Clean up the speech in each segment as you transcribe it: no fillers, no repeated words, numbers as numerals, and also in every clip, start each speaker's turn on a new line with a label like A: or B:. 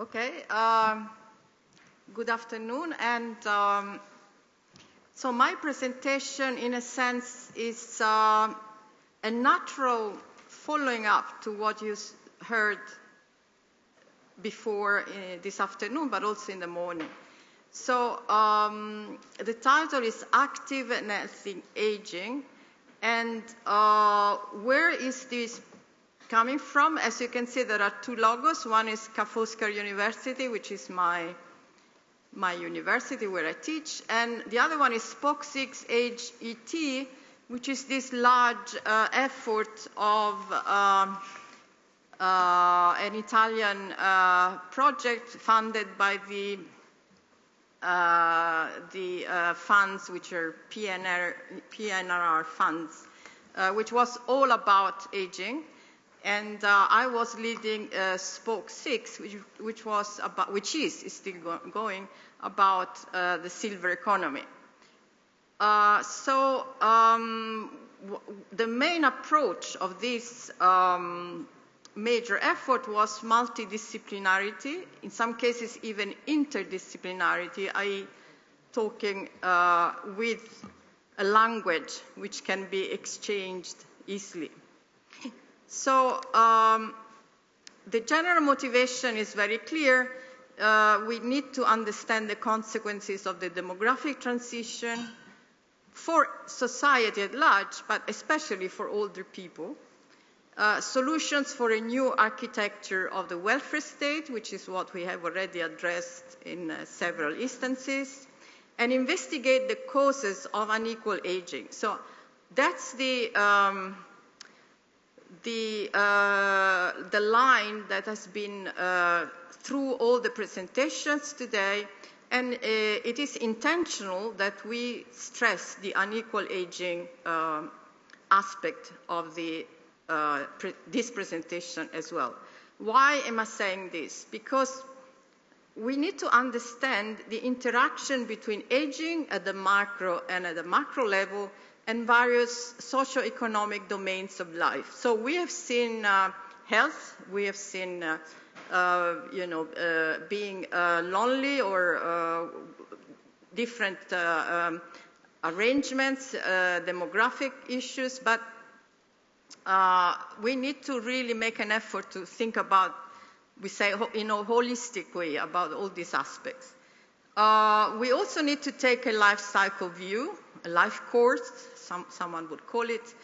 A: Okay, good afternoon. And so my presentation, in a sense, is a natural following up to what you heard before this afternoon, but also in the morning. So the title is Active and Healthy Aging. And where is this coming from? As you can see, there are two logos. One is Foscari University, which is my university where I teach. And the other one is Spoke 6 Age ET, which is this large effort of an Italian project funded by the funds which are PNRR funds, which was all about aging. And I was leading Spoke 6, which is still going, about the silver economy. So the main approach of this major effort was multidisciplinarity, in some cases even interdisciplinarity, i.e. talking with a language which can be exchanged easily. So the general motivation is very clear. We need to understand the consequences of the demographic transition for society at large, but especially for older people. Solutions for a new architecture of the welfare state, which is what we have already addressed in several instances, and investigate the causes of unequal aging. So that's the line that has been through all the presentations today, and it is intentional that we stress the unequal aging aspect of this presentation as well. Why am I saying this? Because we need to understand the interaction between aging at the macro and at the macro level and various socio-economic domains of life. So we have seen health, we have seen being lonely or different arrangements, demographic issues, but we need to really make an effort to think about, we say, in a holistic way about all these aspects. We also need to take a life cycle view, a life course, someone would call it,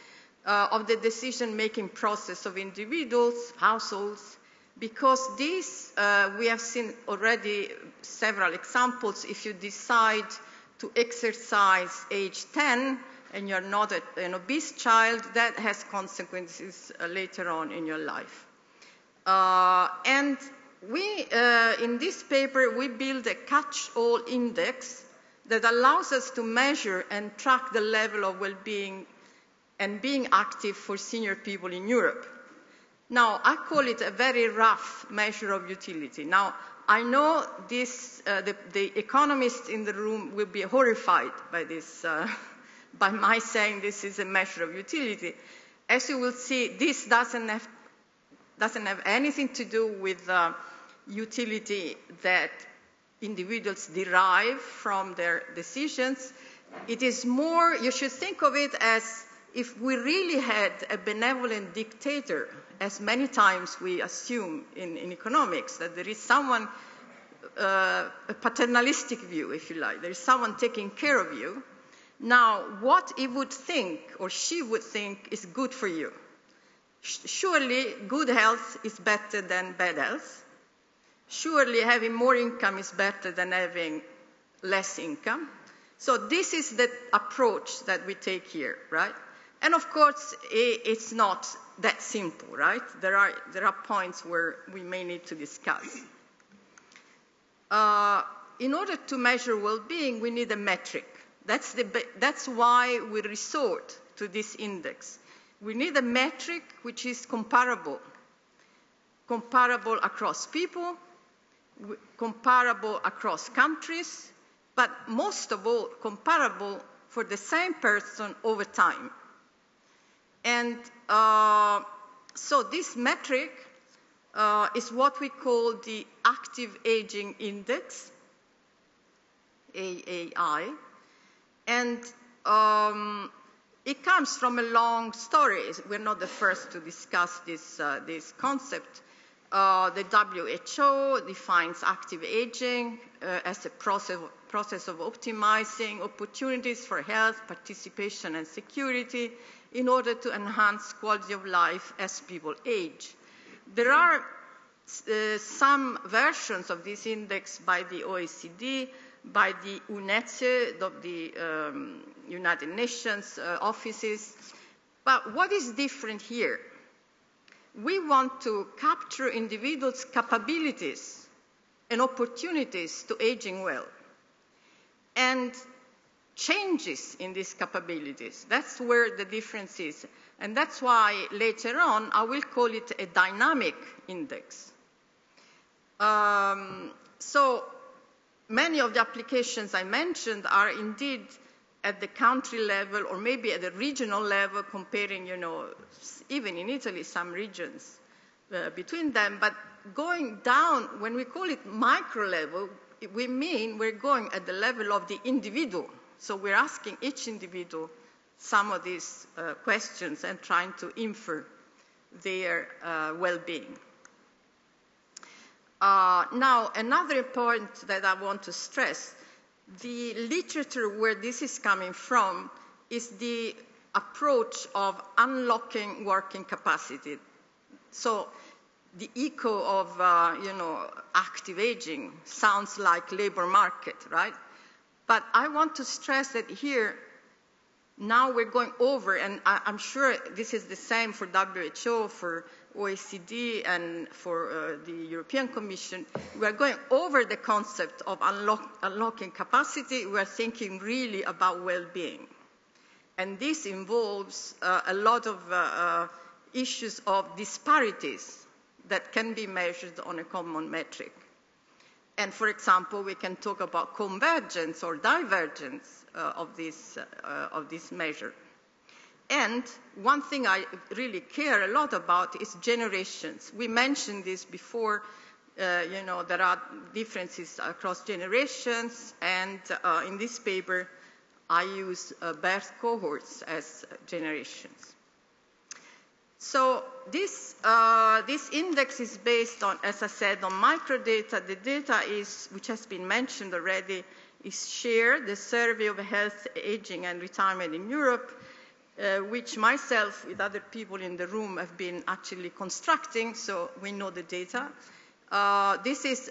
A: of the decision-making process of individuals, households, because these, we have seen already several examples. If you decide to exercise age 10 and you're not an obese child, that has consequences later on in your life. And we, in this paper, we build a catch-all index that allows us to measure and track the level of well-being and being active for senior people in Europe. Now, I call it a very rough measure of utility. Now, I know this, the economists in the room will be horrified by this, by my saying this is a measure of utility. As you will see, this doesn't have anything to do with utility that individuals derive from their decisions. It is more, you should think of it as if we really had a benevolent dictator, as many times we assume in economics, that there is someone, a paternalistic view, if you like, there is someone taking care of you. Now, what he would think or she would think is good for you. Surely good health is better than bad health. Surely having more income is better than having less income. So this is the approach that we take here, right? And of course, it's not that simple, right? There are points where we may need to discuss. In order to measure well-being, we need a metric. That's why we resort to this index. We need a metric which is comparable across people, comparable across countries, but most of all, comparable for the same person over time. And so this metric is what we call the Active Aging Index, AAI. And it comes from a long story. We're not the first to discuss this concept. The WHO defines active aging as a process of optimizing opportunities for health, participation, and security in order to enhance quality of life as people age. There are some versions of this index by the OECD, by the UNECE, of the United Nations offices. But what is different here? We want to capture individuals' capabilities and opportunities to aging well, and changes in these capabilities. That's where the difference is. And that's why later on I will call it a dynamic index. So many of the applications I mentioned are indeed at the country level or maybe at the regional level, comparing, even in Italy, some regions between them. But going down, when we call it micro level, we mean we're going at the level of the individual. So we're asking each individual some of these questions and trying to infer their well-being. Now, another point that I want to stress, the literature where this is coming from is the approach of unlocking working capacity. So the echo of, active aging sounds like labor market, right? But I want to stress that here, now we're going over, and I'm sure this is the same for WHO, for OECD, and for the European Commission. We're going over the concept of unlocking capacity. We're thinking really about well-being. And this involves a lot of issues of disparities that can be measured on a common metric. And for example, we can talk about convergence or divergence of this measure. And one thing I really care a lot about is generations. We mentioned this before. There are differences across generations, and in this paper, I use birth cohorts as generations. So this index is based on, as I said, on microdata. The data which has been mentioned already, is shared, the Survey of Health, Aging and Retirement in Europe, which myself, with other people in the room, have been actually constructing, so we know the data. This is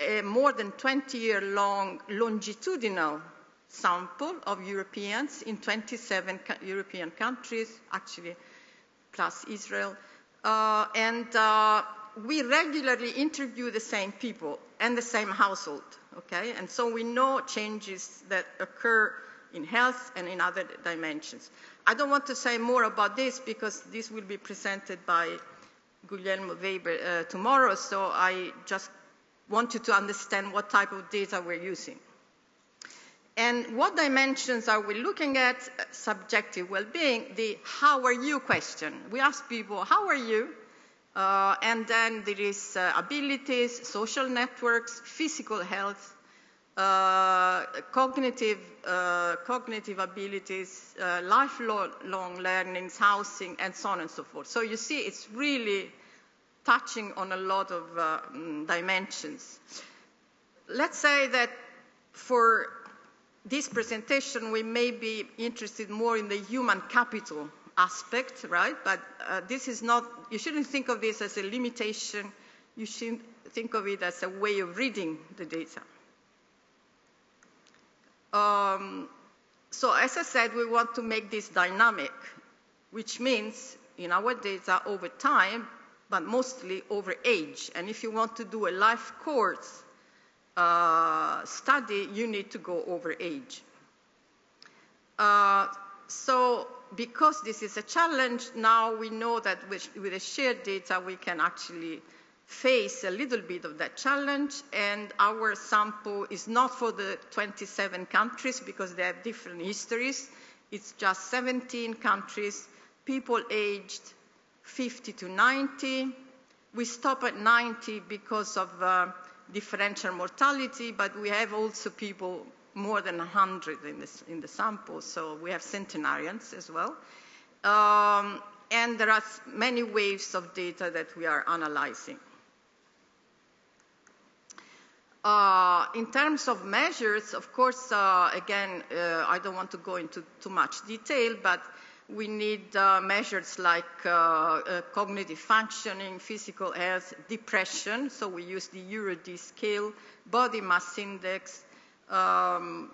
A: a more than 20-year-long longitudinal sample of Europeans in 27 European countries, actually, plus Israel. We regularly interview the same people and the same household, okay? And so we know changes that occur in health and in other dimensions. I don't want to say more about this because this will be presented by Guglielmo Weber tomorrow, so I just want you to understand what type of data we're using. And what dimensions are we looking at? Subjective well-being, the how are you question. We ask people, how are you? And then there is abilities, social networks, physical health, cognitive abilities, lifelong learnings, housing, and so on and so forth. So you see, it's really touching on a lot of dimensions. Let's say that for this presentation, we may be interested more in the human capital aspect, right? But this is not, you shouldn't think of this as a limitation. You should think of it as a way of reading the data. So as I said, we want to make this dynamic, which means in our data over time, but mostly over age. And if you want to do a life course study, you need to go over age. So because this is a challenge, now we know that with the shared data, we can actually face a little bit of that challenge. And our sample is not for the 27 countries because they have different histories. It's just 17 countries, people aged 50 to 90, We stop at 90 because of differential mortality, but we have also people more than 100 in the sample, so we have centenarians as well. And there are many waves of data that we are analyzing. In terms of measures, of course, again, I don't want to go into too much detail, but we need measures like cognitive functioning, physical health, depression, so we use the EuroD scale, body mass index,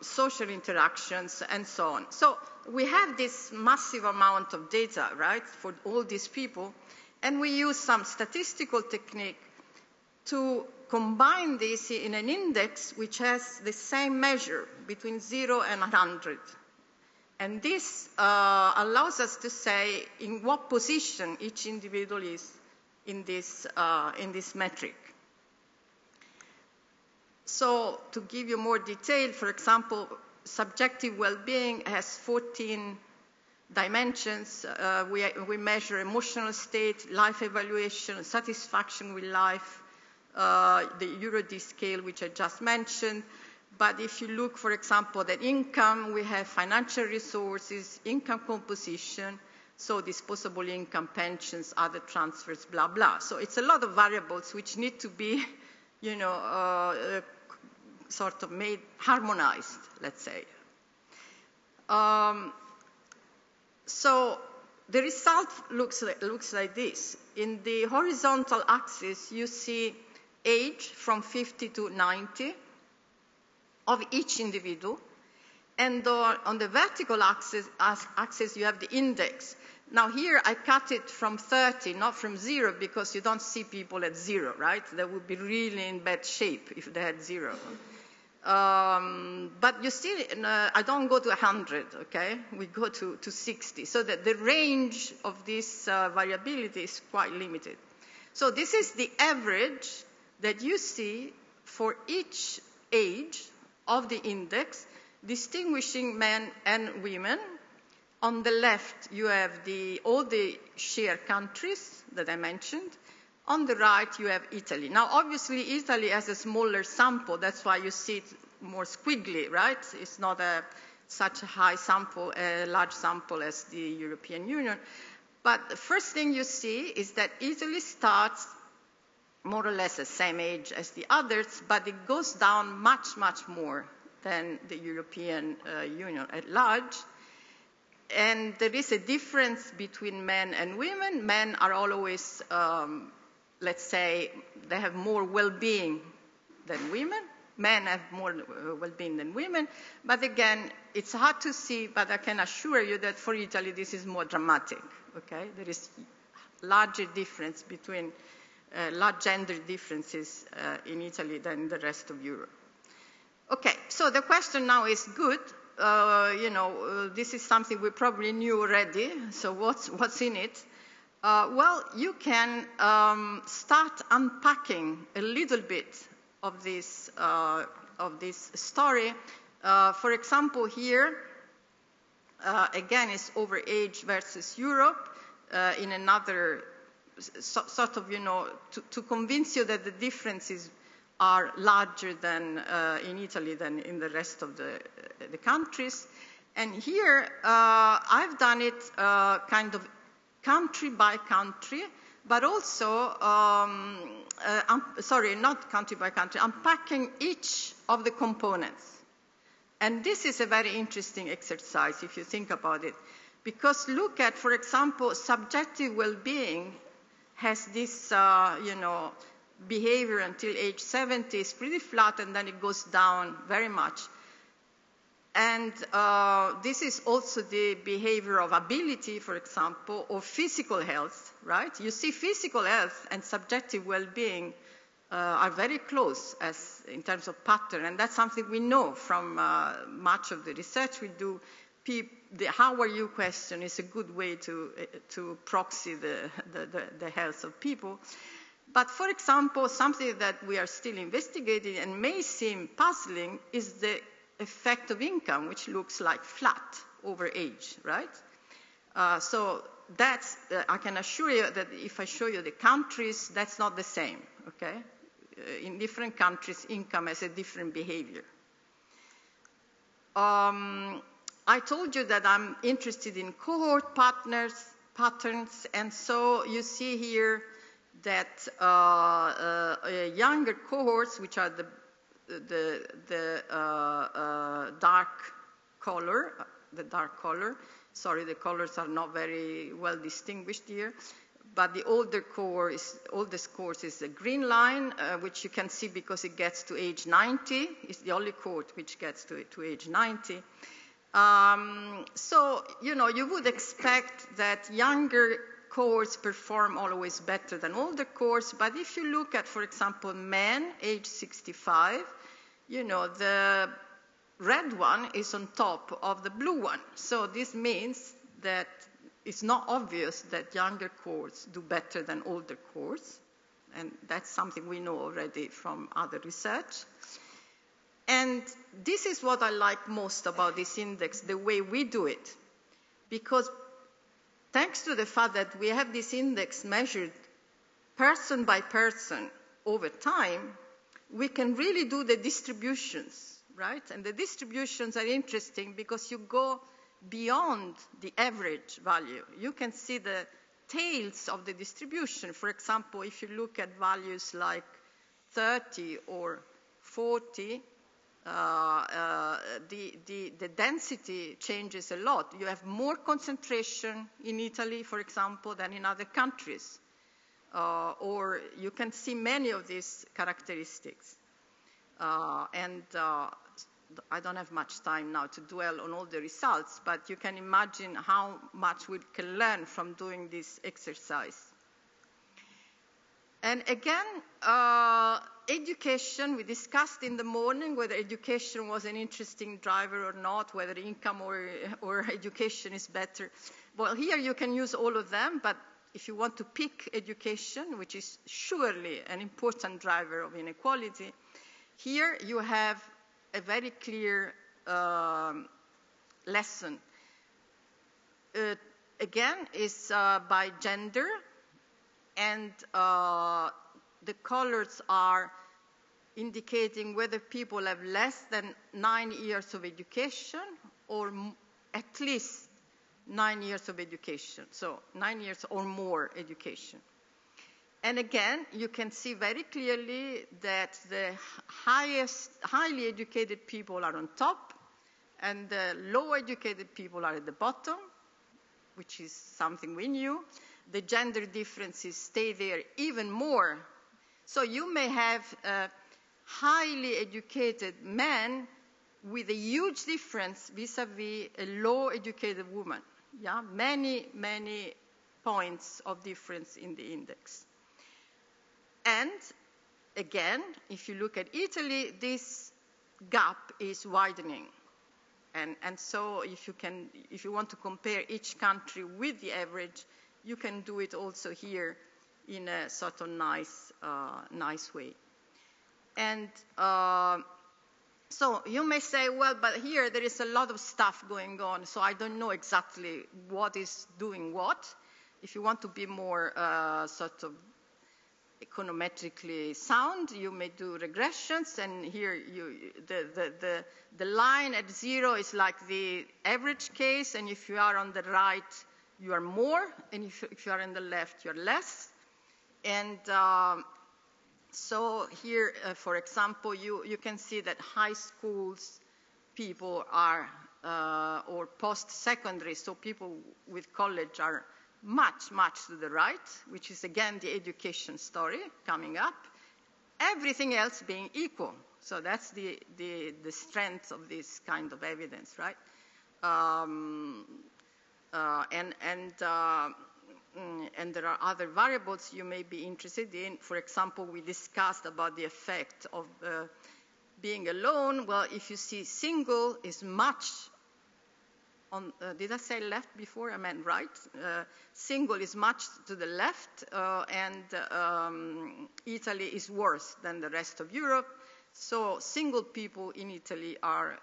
A: social interactions, and so on. So we have this massive amount of data, right, for all these people, and we use some statistical technique to combine this in an index which has the same measure between 0 and 100. And this allows us to say in what position each individual is in this metric. So to give you more detail, for example, subjective well-being has 14 dimensions. We measure emotional state, life evaluation, satisfaction with life, the EuroD scale, which I just mentioned. But if you look, for example, at income, we have financial resources, income composition, so disposable income, pensions, other transfers, blah, blah. So it's a lot of variables which need to be, sort of made harmonized, let's say. So the result looks like this. In the horizontal axis, you see age from 50 to 90 of each individual. And on the vertical axis, you have the index. Now here, I cut it from 30, not from 0, because you don't see people at 0, right? They would be really in bad shape if they had 0. But you see, I don't go to 100, okay? We go to 60, so that the range of this variability is quite limited. So this is the average that you see for each age of the index, distinguishing men and women. On the left, you have all the share countries that I mentioned. On the right, you have Italy. Now, obviously, Italy has a smaller sample. That's why you see it more squiggly, right? It's not such a high sample, a large sample as the European Union. But the first thing you see is that Italy starts more or less the same age as the others, but it goes down much, much more than the European Union at large. And there is a difference between men and women. Men are always, let's say, they have more well-being than women. Men have more well-being than women. But again, it's hard to see, but I can assure you that for Italy, this is more dramatic, okay? There is larger difference between, large gender differences in Italy than in the rest of Europe. Okay, so the question now is good. This is something we probably knew already, so what's in it? Well, you can start unpacking a little bit of this story. For example, here, again, is over age versus Europe in another sort of, to convince you that the differences are larger than in Italy than in the rest of the countries. And here, I've done it kind of country by country, but also, sorry, not country by country, unpacking each of the components. And this is a very interesting exercise if you think about it, because look at, for example, subjective well-being has this, behavior until age 70 is pretty flat, and then it goes down very much. And this is also the behavior of ability, for example, or physical health, right? You see physical health and subjective well-being are very close as in terms of pattern, and that's something we know from much of the research we do. The how are you question is a good way to proxy the health of people. But for example, something that we are still investigating and may seem puzzling is the effect of income, which looks like flat over age, right? So that's, I can assure you that if I show you the countries, that's not the same, okay? In different countries, income has a different behavior. I told you that I'm interested in cohort patterns, and so you see here that younger cohorts, which are the dark color, sorry, the colors are not very well distinguished here, but the oldest cohort is the green line, which you can see because it gets to age 90. It's the only cohort which gets to age 90. So, you know, you would expect that younger cohorts perform always better than older cohorts, but if you look at, for example, men age 65, you know, the red one is on top of the blue one. So this means that it's not obvious that younger cohorts do better than older cohorts, and that's something we know already from other research. And this is what I like most about this index, the way we do it, because thanks to the fact that we have this index measured person by person over time, we can really do the distributions, right? And the distributions are interesting because you go beyond the average value. You can see the tails of the distribution. For example, if you look at values like 30 or 40, the density changes a lot. You have more concentration in Italy, for example, than in other countries. Or you can see many of these characteristics. I don't have much time now to dwell on all the results, but you can imagine how much we can learn from doing this exercise. And again, education, we discussed in the morning whether education was an interesting driver or not, whether income or education is better. Well, here you can use all of them, but if you want to pick education, which is surely an important driver of inequality, here you have a very clear lesson. Again, is by gender, and the colors are indicating whether people have less than 9 years of education or at least 9 years of education, so 9 years or more education. And again, you can see very clearly that the highly educated people are on top, and the low educated people are at the bottom, which is something we knew. The gender differences stay there even more. So you may have highly educated men with a huge difference vis-a-vis a low-educated woman. Yeah, many, many points of difference in the index. And again, if you look at Italy, this gap is widening. And so if you want to compare each country with the average, you can do it also here in a sort of nice way. And so you may say, well, but here there is a lot of stuff going on, so I don't know exactly what is doing what. If you want to be more sort of econometrically sound, you may do regressions, and here the line at 0 is like the average case, and if you are on the right, you are more, and if you are on the left, you're less. And so here, for example, you can see that high schools people are, or post-secondary, so people with college are much, much to the right, which is again the education story coming up. Everything else being equal. So that's the strength of this kind of evidence, right? And there are other variables you may be interested in. For example, we discussed about the effect of being alone. Well, if you see single is much on, did I say left before? I meant right. Single is much to the left, and Italy is worse than the rest of Europe. So single people in Italy are,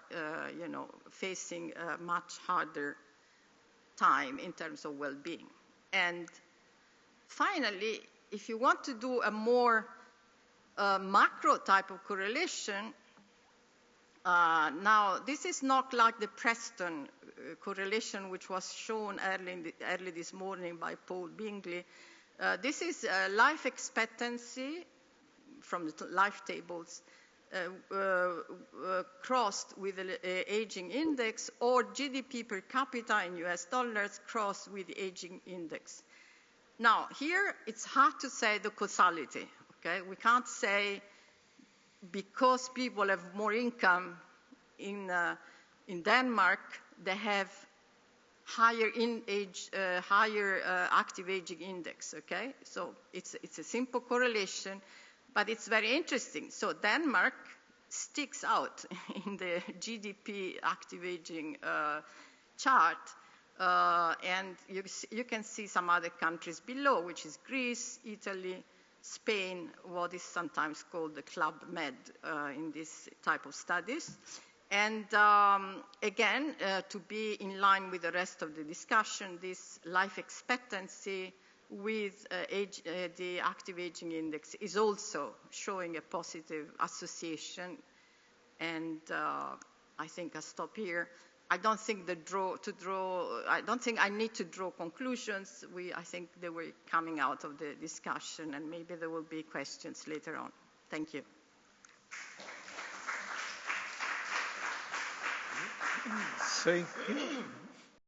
A: facing much harder time in terms of well-being. And finally, if you want to do a more macro type of correlation, now this is not like the Preston correlation which was shown early this morning by Paul Bingley. This is life expectancy from the life tables crossed with the aging index, or GDP per capita in US dollars crossed with the aging index. Now, here it's hard to say the causality, okay? We can't say because people have more income in Denmark, they have higher active aging index, okay? So it's a simple correlation, but it's very interesting. So Denmark sticks out in the GDP active aging chart, and you can see some other countries below, which is Greece, Italy, Spain, what is sometimes called the Club Med in this type of studies. And again, to be in line with the rest of the discussion, this life expectancy with the active aging index is also showing a positive association. And I think I'll stop here. I don't think I don't think I need to draw conclusions. I think they were coming out of the discussion, and maybe there will be questions later on. Thank you.
B: Thank you.